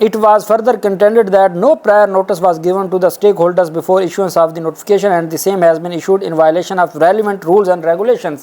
it was further contended that no prior notice was given to the stakeholders before issuance of the notification and the same has been issued in violation of relevant rules and regulations,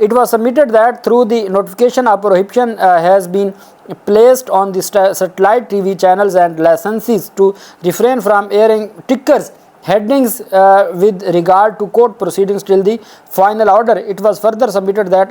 It was submitted that through the notification a prohibition has been placed on the satellite TV channels and licensees to refrain from airing tickers headings with regard to court proceedings till the final order. It was further submitted that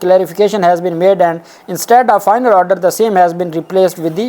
clarification has been made and instead of final order the same has been replaced with the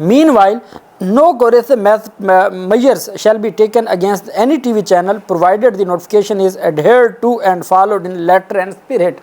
meanwhile no coercive measures shall be taken against any TV channel provided the notification is adhered to and followed in letter and spirit,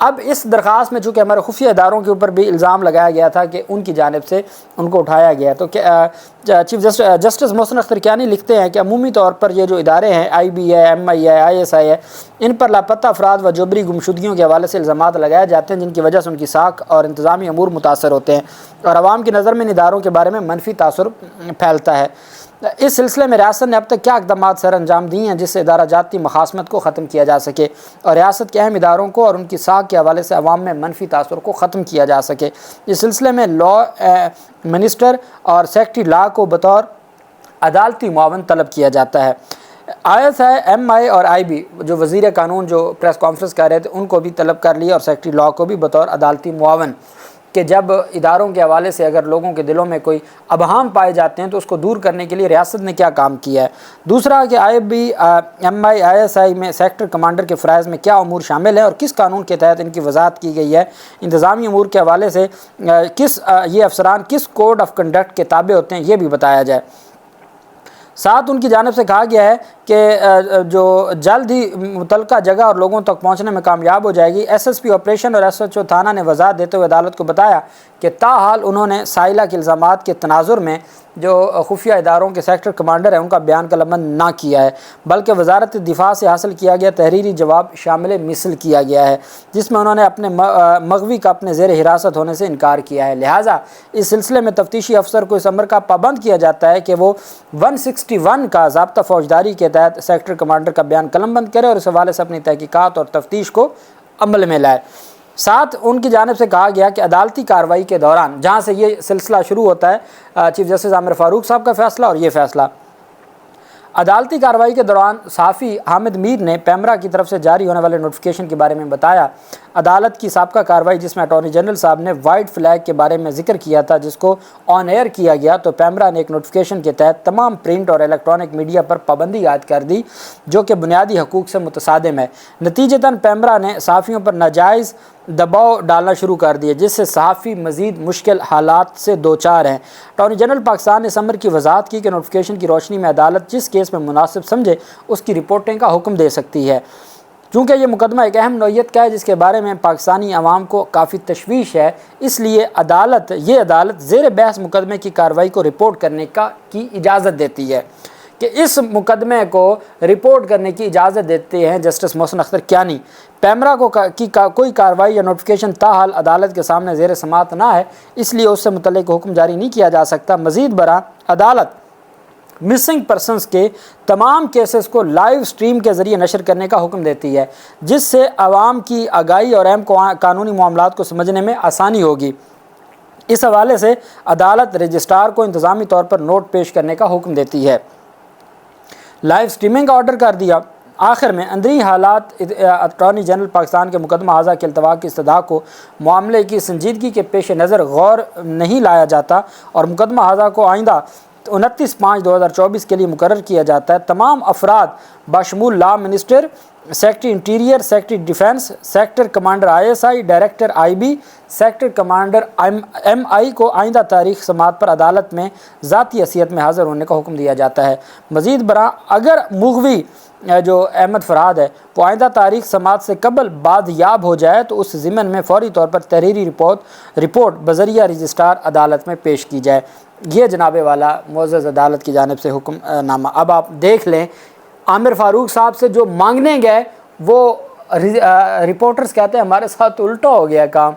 اب اس درخواست میں چونکہ ہمارے خفیہ اداروں کے اوپر بھی الزام لگایا گیا تھا کہ ان کی جانب سے ان کو اٹھایا گیا، تو چیف جسٹس محسن اختر کیانی لکھتے ہیں کہ عمومی طور پر یہ جو ادارے ہیں IB ہے، MI ہے، ISI ہے، ان پر لاپتہ افراد و جبری گمشدگیوں کے حوالے سے الزامات لگائے جاتے ہیں جن کی وجہ سے ان کی ساکھ اور انتظامی امور متاثر ہوتے ہیں اور عوام کی نظر میں ان اداروں کے بارے میں منفی تاثر پھیلتا ہے۔ اس سلسلے میں ریاست نے اب تک کیا اقدامات سر انجام دی ہیں جس سے ادارہ جاتی مخاصمت کو ختم کیا جا سکے اور ریاست کے اہم اداروں کو اور ان کی ساکھ کے حوالے سے عوام میں منفی تاثر کو ختم کیا جا سکے؟ اس سلسلے میں لا منسٹر اور سیکرٹری لا کو بطور عدالتی معاون طلب کیا جاتا ہے۔ ISI، MI اور IB جو وزیر قانون جو پریس کانفرنس کر رہے تھے ان کو بھی طلب کر لیا اور سیکرٹری لا کو بھی بطور عدالتی معاون، کہ جب اداروں کے حوالے سے اگر لوگوں کے دلوں میں کوئی ابہام پائے جاتے ہیں تو اس کو دور کرنے کے لیے ریاست نے کیا کام کیا ہے۔ دوسرا کہ IB، MI، ISI میں سیکٹر کمانڈر کے فرائض میں کیا امور شامل ہیں اور کس قانون کے تحت ان کی وضاحت کی گئی ہے۔ انتظامی امور کے حوالے سے یہ افسران کس کوڈ آف کنڈکٹ کے تابع ہوتے ہیں یہ بھی بتایا جائے۔ ساتھ ان کی جانب سے کہا گیا ہے کہ جو جلد ہی متعلقہ جگہ اور لوگوں تک پہنچنے میں کامیاب ہو جائے گی۔ SSP آپریشن اور SHO تھانہ نے وضاحت دیتے ہوئے عدالت کو بتایا کہ تاحال انہوں نے سائلہ کے الزامات کے تناظر میں جو خفیہ اداروں کے سیکٹر کمانڈر ہیں ان کا بیان قلمبند نہ کیا ہے، بلکہ وزارت دفاع سے حاصل کیا گیا تحریری جواب شامل مثل کیا گیا ہے جس میں انہوں نے اپنے مغوی کا اپنے زیر حراست ہونے سے انکار کیا ہے۔ لہٰذا اس سلسلے میں تفتیشی افسر کو اس امر کا پابند کیا جاتا ہے کہ وہ 161 کا ضابطہ فوجداری کے تحت سیکٹر کمانڈر کا بیان قلمبند کرے اور اس حوالے سے اپنی تحقیقات اور تفتیش کو عمل میں لائے۔ ساتھ ان کی جانب سے کہا گیا کہ عدالتی کارروائی کے دوران، جہاں سے یہ سلسلہ شروع ہوتا ہے چیف جسٹس عامر فاروق صاحب کا فیصلہ اور یہ فیصلہ، عدالتی کارروائی کے دوران صحافی حامد میر نے پیمرا کی طرف سے جاری ہونے والے نوٹیفیکیشن کے بارے میں بتایا۔ عدالت کی سابقہ کارروائی جس میں اٹارنی جنرل صاحب نے وائٹ فلیگ کے بارے میں ذکر کیا تھا جس کو آن ایئر کیا گیا، تو پیمرا نے ایک نوٹیفیکیشن کے تحت تمام پرنٹ اور الیکٹرانک میڈیا پر پابندی عائد کر دی جو کہ بنیادی حقوق سے متصادم ہے۔ نتیجتاً پیمرا نے صحافیوں پر ناجائز دباؤ ڈالنا شروع کر دیے جس سے صحافی مزید مشکل حالات سے دوچار ہیں۔ اٹارنی جنرل پاکستان نے اس امر کی وضاحت کی کہ نوٹیفیکیشن کی روشنی میں عدالت جس کیس میں مناسب سمجھے اس کی رپورٹنگ کا حکم دے سکتی ہے۔ چونکہ یہ مقدمہ ایک اہم نوعیت کا ہے جس کے بارے میں پاکستانی عوام کو کافی تشویش ہے، اس لیے عدالت زیر بحث مقدمے کی کارروائی کو رپورٹ کرنے کی اجازت دیتی ہے، کہ اس مقدمے کو رپورٹ کرنے کی اجازت دیتے ہیں جسٹس محسن اختر کیانی۔ پیمرا کی کوئی کارروائی یا نوٹیفیکیشن تاحال عدالت کے سامنے زیر سماعت نہ ہے، اس لیے اس سے متعلق حکم جاری نہیں کیا جا سکتا۔ مزید برآں عدالت مسنگ پرسنز کے تمام کیسز کو لائیو سٹریم کے ذریعے نشر کرنے کا حکم دیتی ہے جس سے عوام کی آگاہی اور اہم قانونی معاملات کو سمجھنے میں آسانی ہوگی۔ اس حوالے سے عدالت رجسٹرار کو انتظامی طور پر نوٹ پیش کرنے کا حکم دیتی ہے۔ لائیو سٹریمنگ کا آرڈر کر دیا۔ آخر میں اندرونی حالات اٹارنی جنرل پاکستان کے مقدمہ ہاضہ کے التوا کی استدعا کو معاملے کی سنجیدگی کے پیش نظر غور نہیں لایا جاتا اور مقدمہ ہاضہ کو آئندہ 29/5/2024 کے لیے مقرر کیا جاتا ہے۔ تمام افراد بشمول law minister, secretary interior, secretary defence, sector commander ISI، director IB، sector commander MI کو آئندہ تاریخ سماعت پر عدالت میں ذاتی حیثیت میں حاضر ہونے کا حکم دیا جاتا ہے۔ مزید برآں اگر مغوی جو احمد فرحاد ہے وہ آئندہ تاریخ سماعت سے قبل بادیاب ہو جائے تو اس ضمن میں فوری طور پر تحریری رپورٹ بذریعہ رجسٹرار عدالت میں پیش کی جائے۔ یہ جناب والا معزز عدالت کی جانب سے حکم نامہ۔ اب آپ دیکھ لیں عامر فاروق صاحب سے جو مانگنے گئے وہ رپورٹرز کہتے ہیں ہمارے ساتھ الٹا ہو گیا کام،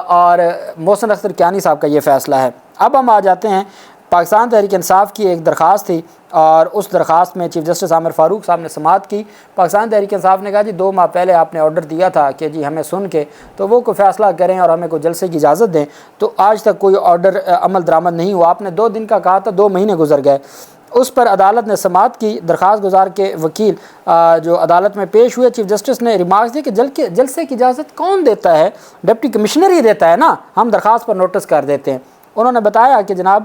اور محسن اختر کیانی صاحب کا یہ فیصلہ ہے۔ اب ہم آ جاتے ہیں پاکستان تحریک انصاف کی ایک درخواست تھی اور اس درخواست میں چیف جسٹس عامر فاروق صاحب نے سماعت کی۔ پاکستان تحریک انصاف نے کہا جی 2 ماہ پہلے آپ نے آرڈر دیا تھا کہ جی ہمیں سن کے تو وہ کوئی فیصلہ کریں اور ہمیں کوئی جلسے کی اجازت دیں، تو آج تک کوئی آرڈر عمل درآمد نہیں ہوا۔ آپ نے 2 دن کا کہا تھا، 2 مہینے گزر گئے۔ اس پر عدالت نے سماعت کی۔ درخواست گزار کے وکیل جو عدالت میں پیش ہوئے، چیف جسٹس نے ریمارکس دی کہ جلسے کی اجازت کون دیتا ہے؟ ڈپٹی کمشنر ہی دیتا ہے نا، ہم درخواست پر نوٹس کر دیتے ہیں۔ انہوں نے بتایا کہ جناب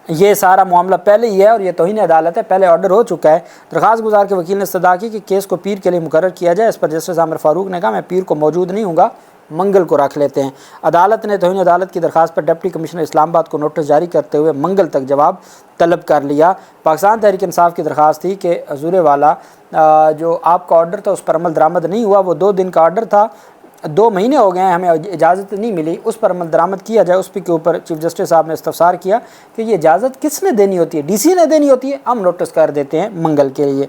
یہ سارا معاملہ پہلے ہی ہے اور یہ توہین عدالت ہے، پہلے آرڈر ہو چکا ہے۔ درخواست گزار کے وکیل نے استدعا کی کہ کیس کو پیر کے لیے مقرر کیا جائے۔ اس پر جسٹس عامر فاروق نے کہا میں پیر کو موجود نہیں ہوں گا، منگل کو رکھ لیتے ہیں۔ عدالت نے توہین عدالت کی درخواست پر ڈپٹی کمشنر اسلام آباد کو نوٹس جاری کرتے ہوئے منگل تک جواب طلب کر لیا۔ پاکستان تحریک انصاف کی درخواست تھی کہ حضور والا جو آپ کا آرڈر تھا اس پر عمل درآمد نہیں ہوا، وہ 2 دن کا آرڈر تھا 2 مہینے ہو گئے ہیں ہمیں اجازت نہیں ملی، اس پر عمل درآمد کیا جائے۔ اس پہ کے اوپر چیف جسٹس صاحب نے استفسار کیا کہ یہ اجازت کس نے دینی ہوتی ہے؟ ڈی سی نے دینی ہوتی ہے، ہم نوٹس کر دیتے ہیں منگل کے لیے۔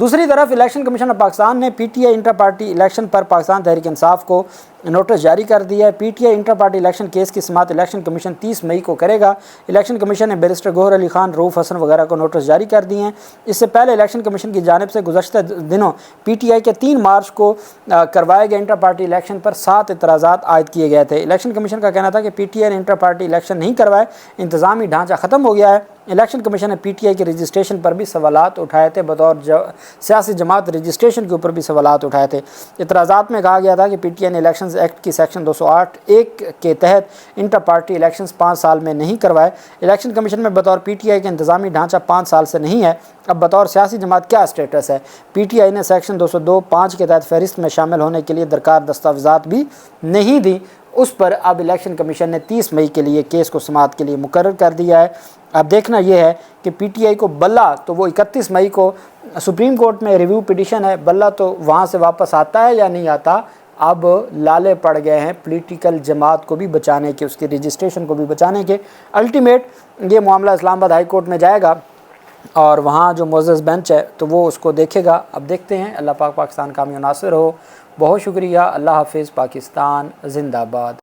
دوسری طرف الیکشن کمیشن آف پاکستان نے P T I inter party election پر پاکستان تحریک انصاف کو نوٹس جاری کر دیا ہے۔ P T I inter party election case کی سماعت الیکشن کمیشن 30 مئی کو کرے گا۔ الیکشن کمیشن نے بیرسٹر گوہر علی خان، رؤوف حسن وغیرہ کو نوٹس جاری کر دیے ہیں۔ اس سے پہلے الیکشن کمیشن کی جانب سے گزشتہ دنوں پی ٹی آئی کے 3 مارچ کو کروائے گئے انٹر پارٹی الیکشن پر 7 اعتراضات عائد کیے گئے تھے۔ الیکشن کمیشن کا کہنا تھا کہ پی ٹی آئی نے انٹر پارٹی الیکشن نہیں کروائے، انتظامی ڈھانچہ ختم ہو گیا ہے۔ الیکشن کمیشن نے پی ٹی آئی کے رجسٹریشن پر بھی سوالات اٹھائے تھے، بطور سیاسی جماعت رجسٹریشن کے اوپر بھی سوالات اٹھائے تھے۔ اعتراضات میں کہا گیا تھا کہ پی ٹی آئی نے الیکشنز ایکٹ کی سیکشن 208(1) کے تحت انٹر پارٹی الیکشنز 5 سال میں نہیں کروائے۔ الیکشن کمیشن میں بطور پی ٹی آئی کا انتظامی ڈھانچہ 5 سال سے نہیں ہے، اب بطور سیاسی جماعت کیا اسٹیٹس ہے؟ پی ٹی آئی نے سیکشن 202(5) کے تحت فہرست میں شامل ہونے کے لیے درکار دستاویزات بھی نہیں دی۔ اس پر اب الیکشن کمیشن نے 30 مئی کے لیے کیس کو سماعت کے لیے مقرر کر دیا ہے۔ اب دیکھنا یہ ہے کہ پی ٹی آئی کو بلہ تو وہ 31 مئی کو سپریم کورٹ میں ریویو پٹیشن ہے، بلہ تو وہاں سے واپس آتا ہے یا نہیں آتا؟ اب لالے پڑ گئے ہیں پولیٹیکل جماعت کو بھی بچانے کے، اس کی رجسٹریشن کو بھی بچانے کے۔ الٹیمیٹ یہ معاملہ اسلام آباد ہائی کورٹ میں جائے گا اور وہاں جو معزز بینچ ہے تو وہ اس کو دیکھے گا۔ اب دیکھتے ہیں۔ اللہ پاک پاکستان کامیاب ناصر ہو۔ بہت شکریہ۔ اللہ حافظ۔ پاکستان زندہ باد۔